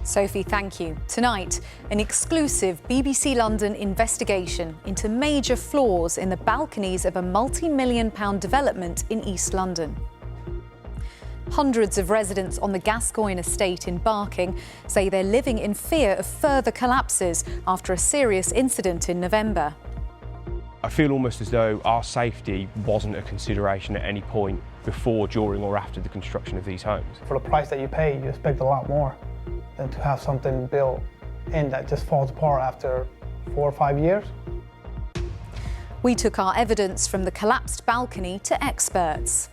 Sophie, thank you. Tonight, an exclusive BBC London investigation into major flaws in the balconies of a multi-million-pound development in East London. Hundreds of residents on the Gascoigne estate in Barking say they're living in fear of further collapses after a serious incident in November. I feel almost as though our safety wasn't a consideration at any point before, during or after the construction of these homes. For the price that you pay, you expect a lot more than to have something built in that just falls apart after 4 or 5 years. We took our evidence from the collapsed balcony to experts.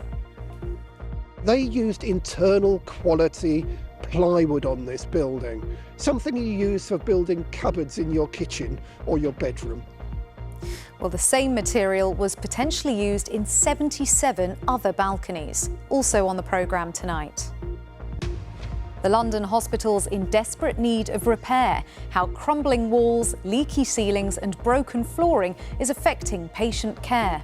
They used internal quality plywood on this building, something you use for building cupboards in your kitchen or your bedroom. Well, the same material was potentially used in 77 other balconies, also on the programme tonight. The London hospital's in desperate need of repair, how crumbling walls, leaky ceilings and broken flooring is affecting patient care.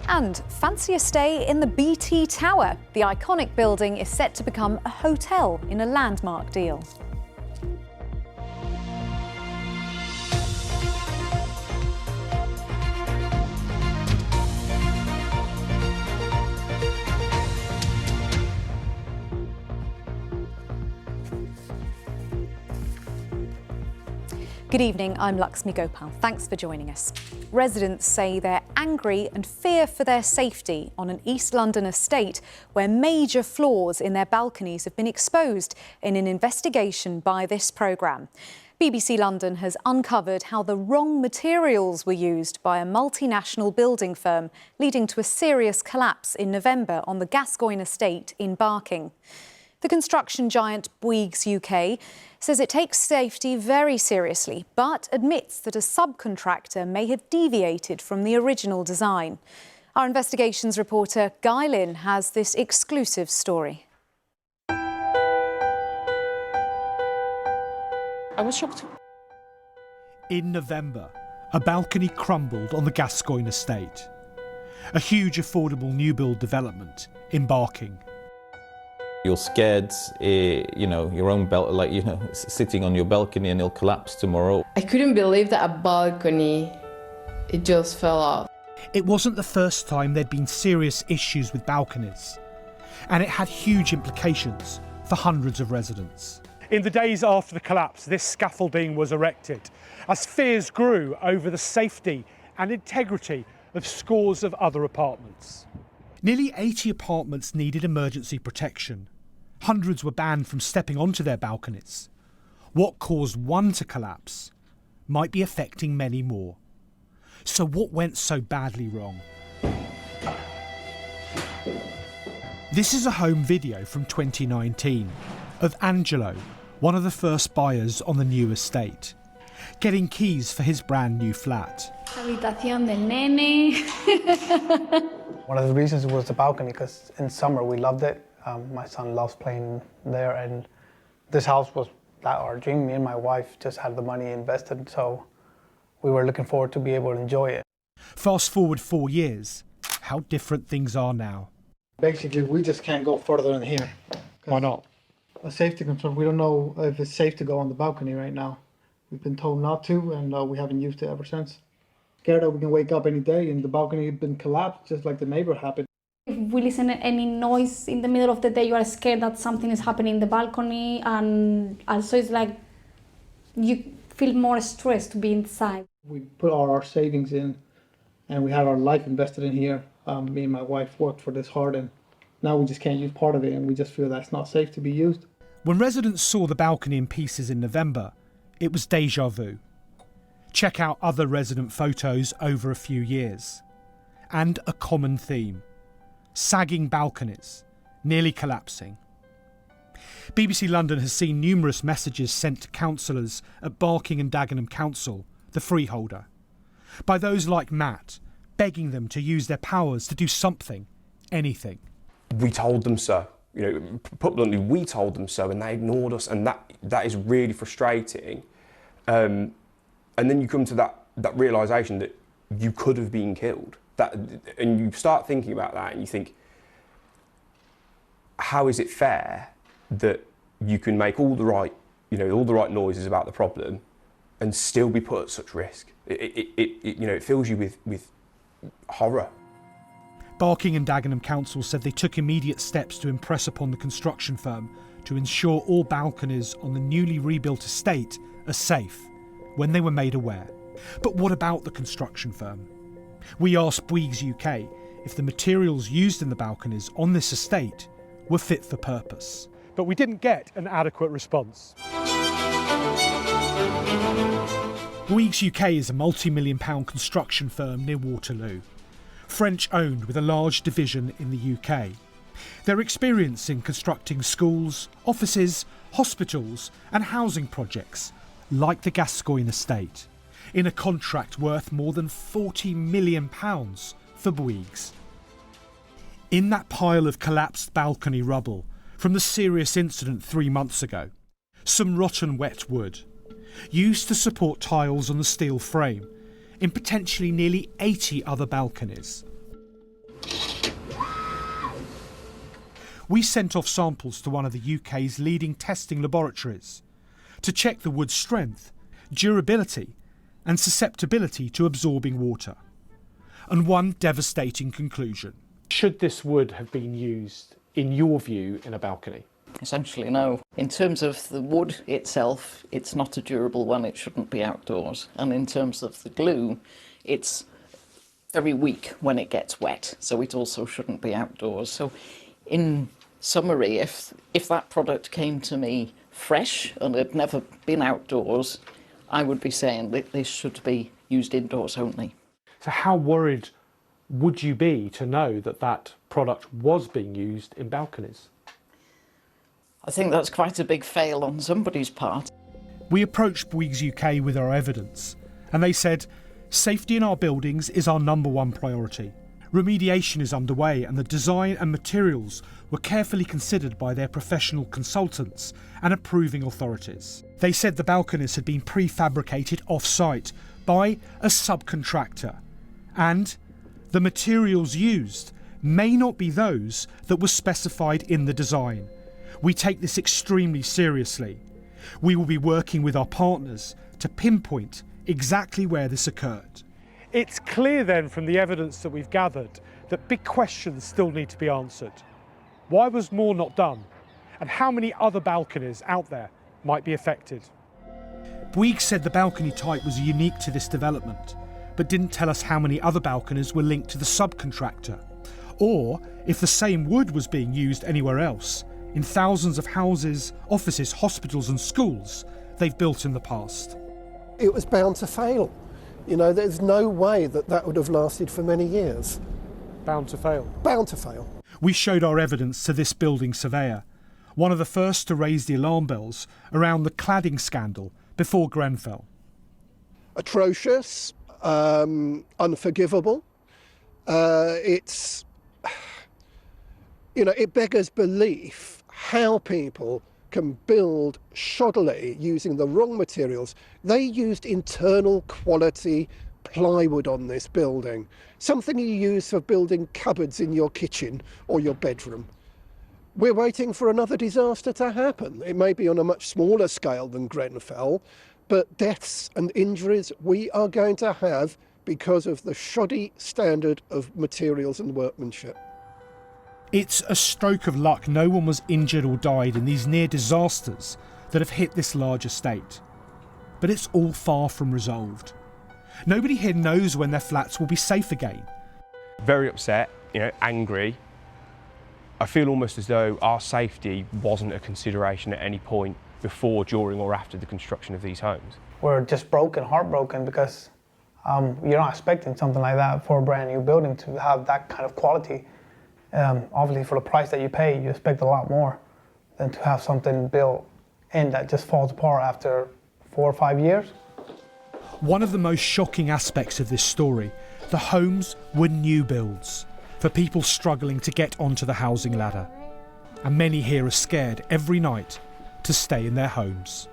And fancy a stay in the BT Tower. The iconic building is set to become a hotel in a landmark deal. Good evening, I'm Laxmi Gopal. Thanks for joining us. Residents say they're angry and fear for their safety on an East London estate where major flaws in their balconies have been exposed in an investigation by this programme. BBC London has uncovered how the wrong materials were used by a multinational building firm, leading to a serious collapse in November on the Gascoigne estate in Barking. The construction giant Bouygues UK says it takes safety very seriously, but admits that a subcontractor may have deviated from the original design. Our investigations reporter Guy Lynn has this exclusive story. I was shocked. In November, a balcony crumbled on the Gascoigne estate, a huge affordable new build development in Barking. You're scared, your own sitting on your balcony and it'll collapse tomorrow. I couldn't believe that a balcony, it just fell off. It wasn't the first time there'd been serious issues with balconies, and it had huge implications for hundreds of residents. In the days after the collapse, this scaffolding was erected as fears grew over the safety and integrity of scores of other apartments. Nearly 80 apartments needed emergency protection. Hundreds were banned from stepping onto their balconies. What caused one to collapse might be affecting many more. So what went so badly wrong? This is a home video from 2019 of Angelo, one of the first buyers on the new estate, getting keys for his brand new flat. Habitación del nene. One of the reasons was the balcony, because in summer we loved it. My son loves playing there, and this house was our dream. Me and my wife just had the money invested, so we were looking forward to be able to enjoy it. Fast forward 4 years, how different things are now. Basically, we just can't go further in here. Why not? A safety concern. We don't know if it's safe to go on the balcony right now. We've been told not to, and we haven't used it ever since. Scared that we can wake up any day and the balcony had been collapsed, just like the neighbor happened. If we listen to any noise in the middle of the day, you are scared that something is happening in the balcony, and also it's like you feel more stressed to be inside. We put all our savings in, and we had our life invested in here. Me and my wife worked for this hard, and now we just can't use part of it, and we just feel that's not safe to be used. When residents saw the balcony in pieces in November, it was déjà vu. Check out other resident photos over a few years. And a common theme: sagging balconies, nearly collapsing. BBC London has seen numerous messages sent to councillors at Barking and Dagenham Council, the freeholder, by those like Matt, begging them to use their powers to do something, anything. We told them so. Put bluntly, we told them so, and they ignored us, and that is really frustrating. And then you come to that realisation that you could have been killed. And you start thinking about that, and you think, how is it fair that you can make all the right, all the right noises about the problem and still be put at such risk. It fills you with horror. Barking and Dagenham Council said they took immediate steps to impress upon the construction firm to ensure all balconies on the newly rebuilt estate are safe when they were made aware. But what about the construction firm? We asked Bouygues UK if the materials used in the balconies on this estate were fit for purpose. But we didn't get an adequate response. Bouygues UK is a multi-million-pound construction firm near Waterloo. French-owned with a large division in the UK. They're experienced in constructing schools, offices, hospitals and housing projects like the Gascoigne estate, in a contract worth more than £40 million for Bouygues. In that pile of collapsed balcony rubble from the serious incident 3 months ago, some rotten wet wood, used to support tiles on the steel frame in potentially nearly 80 other balconies. We sent off samples to one of the UK's leading testing laboratories to check the wood's strength, durability and susceptibility to absorbing water. And one devastating conclusion. Should this wood have been used, in your view, in a balcony? Essentially, no. In terms of the wood itself, it's not a durable one, it shouldn't be outdoors. And in terms of the glue, it's very weak when it gets wet, so it also shouldn't be outdoors. So in summary, if that product came to me fresh and had never been outdoors, I would be saying that this should be used indoors only. So how worried would you be to know that that product was being used in balconies? I think that's quite a big fail on somebody's part. We approached Bouygues UK with our evidence, and they said, safety in our buildings is our #1 priority. Remediation is underway and the design and materials were carefully considered by their professional consultants and approving authorities. They said the balconies had been prefabricated off-site by a subcontractor, and the materials used may not be those that were specified in the design. We take this extremely seriously. We will be working with our partners to pinpoint exactly where this occurred. It's clear then from the evidence that we've gathered that big questions still need to be answered. Why was more not done? And how many other balconies out there might be affected? Bouygues said the balcony type was unique to this development, but didn't tell us how many other balconies were linked to the subcontractor, or if the same wood was being used anywhere else, in thousands of houses, offices, hospitals and schools they've built in the past. It was bound to fail. There's no way that would have lasted for many years. Bound to fail? Bound to fail. We showed our evidence to this building surveyor, one of the first to raise the alarm bells around the cladding scandal before Grenfell. Atrocious, unforgivable. It beggars belief how people can build shoddily using the wrong materials. They used internal quality plywood on this building, something you use for building cupboards in your kitchen or your bedroom. We're waiting for another disaster to happen. It may be on a much smaller scale than Grenfell, but deaths and injuries we are going to have because of the shoddy standard of materials and workmanship. It's a stroke of luck no one was injured or died in these near disasters that have hit this large estate. But it's all far from resolved. Nobody here knows when their flats will be safe again. Very upset, angry. I feel almost as though our safety wasn't a consideration at any point before, during or after the construction of these homes. We're just heartbroken, because you're not expecting something like that for a brand new building to have that kind of quality. Obviously, for the price that you pay, you expect a lot more than to have something built in that just falls apart after 4 or 5 years. One of the most shocking aspects of this story, the homes were new builds for people struggling to get onto the housing ladder. And many here are scared every night to stay in their homes.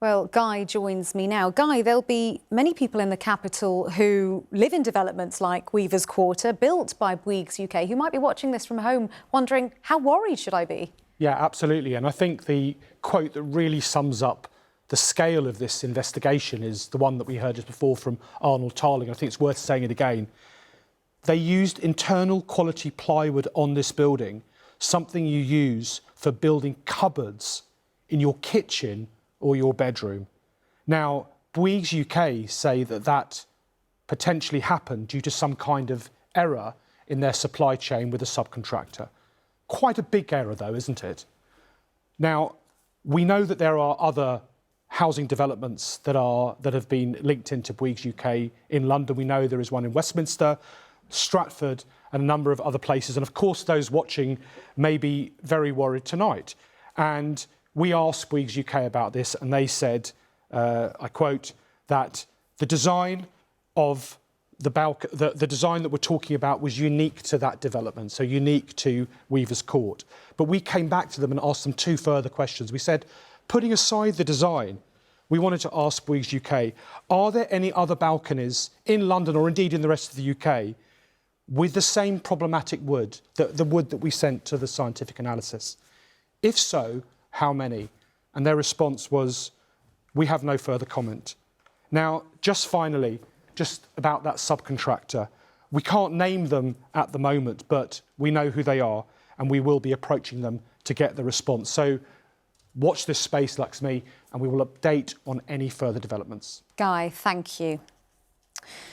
Well, Guy joins me now. Guy, there'll be many people in the capital who live in developments like Weaver's Quarter, built by Bouygues UK, who might be watching this from home wondering, how worried should I be? Yeah, absolutely. And I think the quote that really sums up the scale of this investigation is the one that we heard just before from Arnold Tarling. I think it's worth saying it again. They used internal quality plywood on this building, something you use for building cupboards in your kitchen or your bedroom. Now, Bouygues UK say that that potentially happened due to some kind of error in their supply chain with a subcontractor. Quite a big error though, isn't it? Now, we know that there are other housing developments that have been linked into Bouygues UK in London. We know there is one in Westminster, Stratford, and a number of other places. And of course, those watching may be very worried tonight. And we asked Bouygues UK about this, and they said, I quote, that the design of the design that we're talking about was unique to that development, so unique to Weaver's Court. But we came back to them and asked them two further questions. We said, putting aside the design, we wanted to ask Bouygues UK, are there any other balconies in London or indeed in the rest of the UK with the same problematic wood, the wood that we sent to the scientific analysis? If so, how many? And their response was, we have no further comment. Now, just finally, just about that subcontractor, we can't name them at the moment, but we know who they are and we will be approaching them to get the response. So watch this space, Lakshmi, and we will update on any further developments. Guy, thank you.